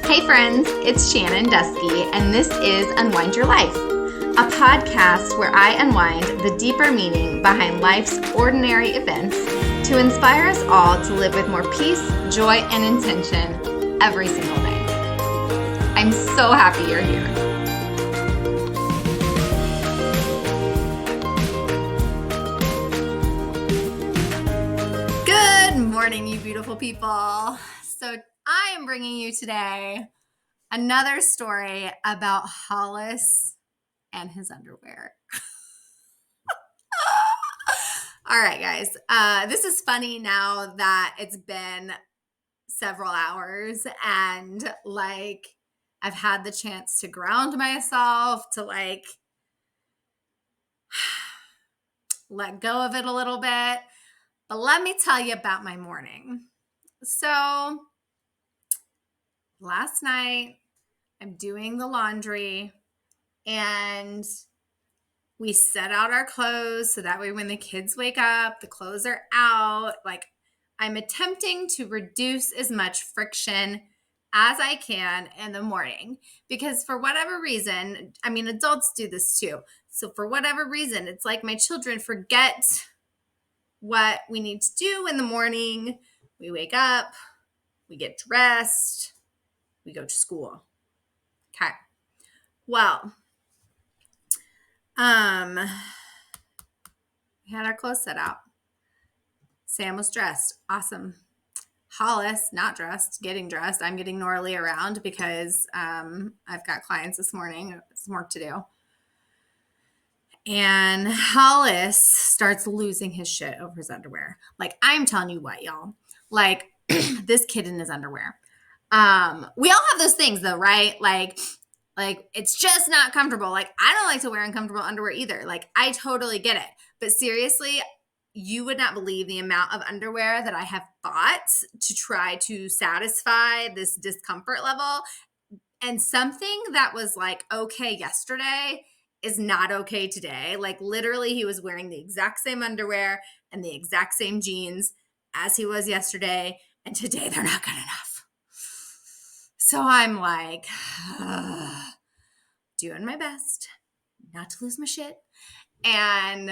Hey friends, it's Shannon Dusky, and this is Unwind Your Life, a podcast where I unwind the deeper meaning behind life's ordinary events to inspire us all to live with more peace, joy, and intention every single day. I'm so happy you're here. Good morning, you beautiful people. So I am bringing you today another story about Hollis and his underwear. All right, guys. This is funny now that it's been several hours and I've had the chance to ground myself, to let go of it a little bit. But let me tell you about my morning. So last night, I'm doing the laundry and we set out our clothes so that way when the kids wake up, the clothes are out. I'm attempting to reduce as much friction as I can in the morning because for whatever reason, adults do this too. So for whatever reason, it's like my children forget what we need to do in the morning. We wake up, we get dressed, we go to school. Okay. Well, we had our clothes set out. Sam was dressed. Awesome. Hollis, not dressed, getting dressed. I'm getting Norley around because I've got clients this morning. Some work to do. And Hollis starts losing his shit over his underwear. I'm telling you what, y'all. This kid in his underwear. We all have those things though, right? Like it's just not comfortable. I don't like to wear uncomfortable underwear either. I totally get it. But seriously, you would not believe the amount of underwear that I have bought to try to satisfy this discomfort level. And something that was okay yesterday is not okay today. Literally, he was wearing the exact same underwear and the exact same jeans as he was yesterday. And today they're not good enough. So I'm doing my best not to lose my shit. And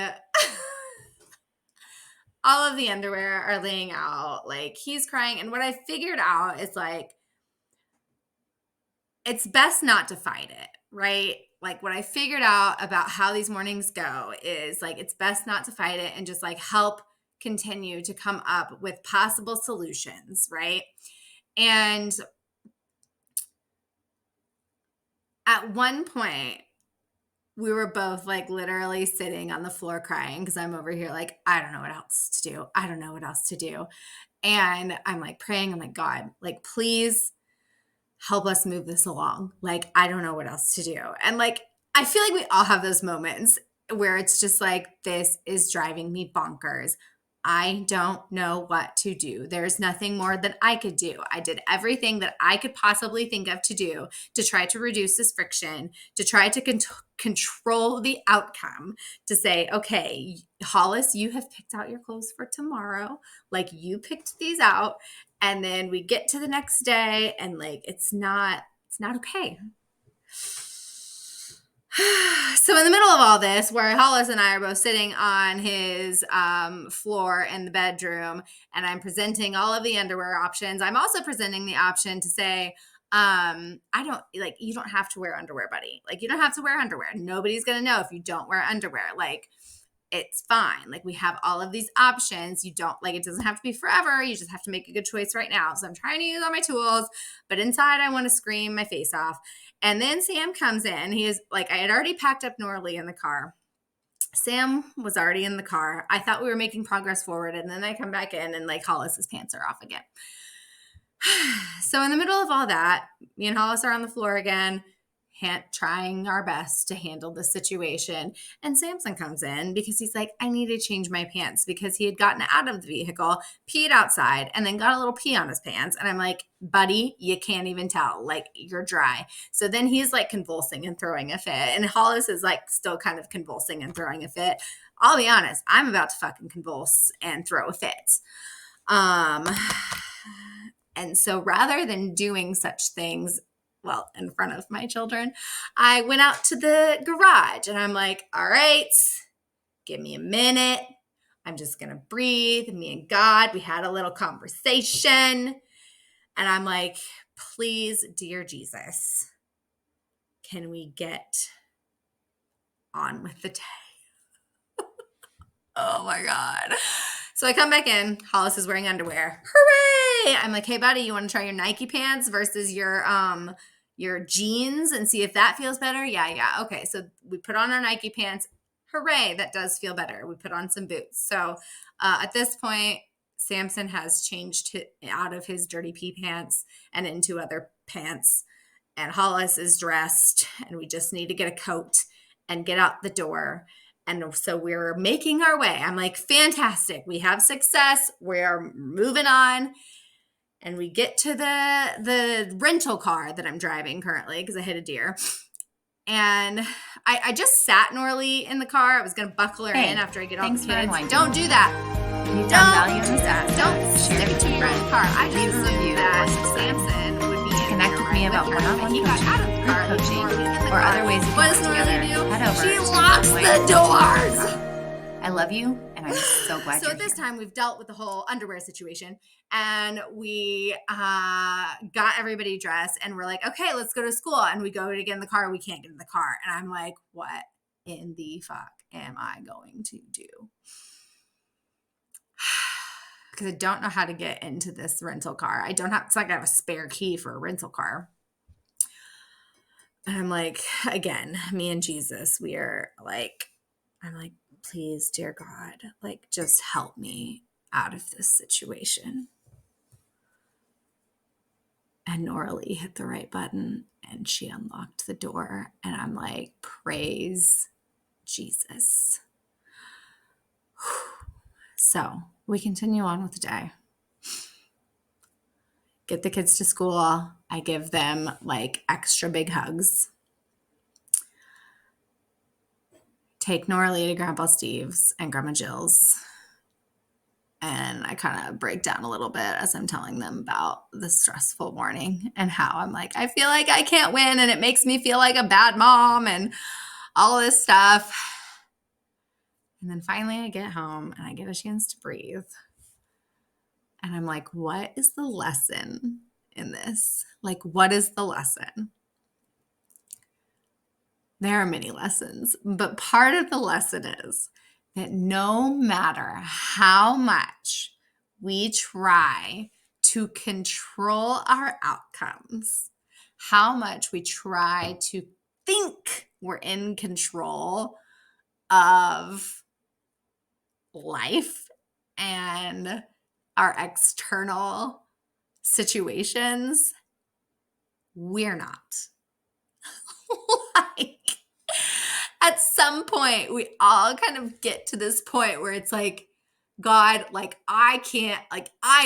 all of the underwear are laying out. He's crying. And what I figured out is it's best not to fight it, right? What I figured out about how these mornings go is it's best not to fight it and just help continue to come up with possible solutions, right? And at one point, we were both literally sitting on the floor crying because I'm over here I don't know what else to do. I don't know what else to do. And I'm praying. I'm God, please help us move this along. I don't know what else to do. And I feel we all have those moments where it's just this is driving me bonkers. I don't know what to do. There's nothing more that I could do. I did everything that I could possibly think of to do to try to reduce this friction, to try to control the outcome, to say, okay, Hollis, you have picked out your clothes for tomorrow. You picked these out. And then we get to the next day and it's not okay. So in the middle of all this, where Hollis and I are both sitting on his floor in the bedroom and I'm presenting all of the underwear options, I'm also presenting the option to say, you don't have to wear underwear, buddy. You don't have to wear underwear. Nobody's going to know if you don't wear underwear. It's fine. We have all of these options. You don't it doesn't have to be forever. You just have to make a good choice right now. So I'm trying to use all my tools, but inside I want to scream my face off. And then Sam comes in. He is I had already packed up Norley in the car. Sam was already in the car. I thought we were making progress forward. And then I come back in and Hollis's pants are off again. So in the middle of all that, me and Hollis are on the floor again, trying our best to handle the situation. And Samson comes in because he's I need to change my pants because he had gotten out of the vehicle, peed outside, and then got a little pee on his pants. And I'm buddy, you can't even tell. You're dry. So then he's convulsing and throwing a fit. And Hollis is still kind of convulsing and throwing a fit. I'll be honest, I'm about to fucking convulse and throw a fit. And so rather than doing such things, well, in front of my children, I went out to the garage and I'm like, all right, give me a minute. I'm just going to breathe. Me and God, we had a little conversation. And I'm like, please, dear Jesus, can we get on with the day? Oh my God. So I come back in. Hollis is wearing underwear. Hooray! I'm like, hey buddy, you want to try your Nike pants versus your jeans and see if that feels better? Yeah. Okay. So we put on our Nike pants. Hooray, that does feel better. We put on some boots. So at this point, Samson has changed out of his dirty pee pants and into other pants. And Hollis is dressed, and we just need to get a coat and get out the door. And so we're making our way. I'm like, fantastic. We have success. We're moving on. And we get to the rental car that I'm driving currently because I hit a deer. And I just sat Norley in the car. I was going to buckle her in after I get off the kids. Don't do that. You've done value do that. Don't stick it to your own car. I just assumed that Samson would be connect with me about one-on-one he got out of the car coaching or other ways we can work together. Head over. She locks the doors. I love you, and I'm so glad So you're at this here. time, we've dealt with the whole underwear situation, and we got everybody dressed, and we're like, okay, let's go to school. And we go to get in the car. We can't get in the car. And I'm like, what in the fuck am I going to do? Because I don't know how to get into this rental car. It's like I have a spare key for a rental car. And I'm like, again, me and Jesus, I'm like, please, dear God, like, just help me out of this situation. And Norley hit the right button and she unlocked the door. And I'm like, praise Jesus. So we continue on with the day. Get the kids to school. I give them like extra big hugs. Take Norley to Grandpa Steve's and Grandma Jill's. And I kind of break down a little bit as I'm telling them about the stressful morning and how I'm like, I feel like I can't win and it makes me feel like a bad mom and all this stuff. And then finally I get home and I get a chance to breathe. And I'm like, what is the lesson in this? Like, what is the lesson? There are many lessons, but part of the lesson is that no matter how much we try to control our outcomes, how much we try to think we're in control of life and our external situations, we're not. Like, at some point, we all kind of get to this point where it's like, God, like, I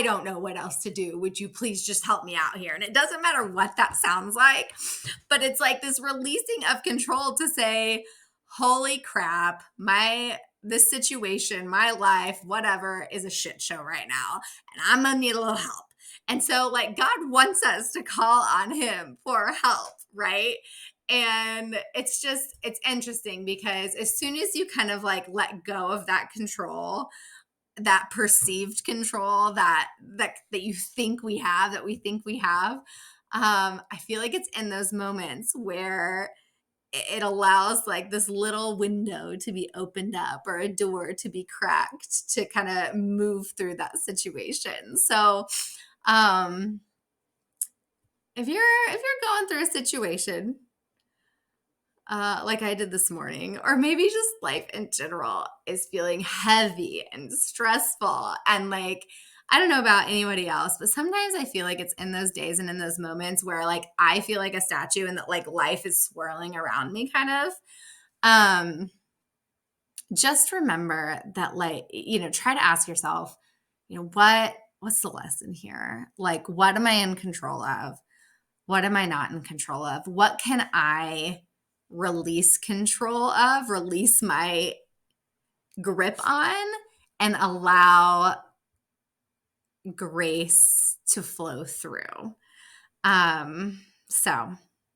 don't know what else to do. Would you please just help me out here? And it doesn't matter what that sounds like, but it's like this releasing of control to say, holy crap, this situation, my life, whatever, is a shit show right now. And I'm going to need a little help. And so, like, God wants us to call on him for help, right? And it's interesting because as soon as you kind of like let go of that control, that perceived control that you think we have, I feel like it's in those moments where it allows like this little window to be opened up or a door to be cracked to kind of move through that situation. So, if you're going through a situation like I did this morning, or maybe just life in general is feeling heavy and stressful, and like, I don't know about anybody else, but sometimes I feel like it's in those days and in those moments where like I feel like a statue and that like life is swirling around me kind of. Just remember that, like, try to ask yourself, what's the lesson here? Like, what am I in control of? What am I not in control of? What can I release control of, release my grip on, and allow grace to flow through. So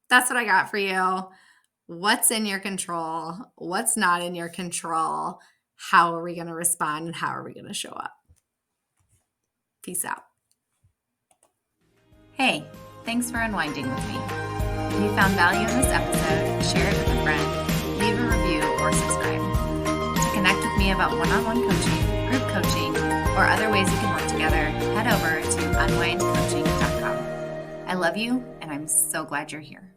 that's what I got for you. What's in your control? What's not in your control? How are we going to respond and how are we going to show up? Peace out. Hey, thanks for unwinding with me. If you found value in this episode, share it with a friend, leave a review, or subscribe. To connect with me about one-on-one coaching, group coaching, or other ways we can work together, head over to unwindcoaching.com. I love you, and I'm so glad you're here.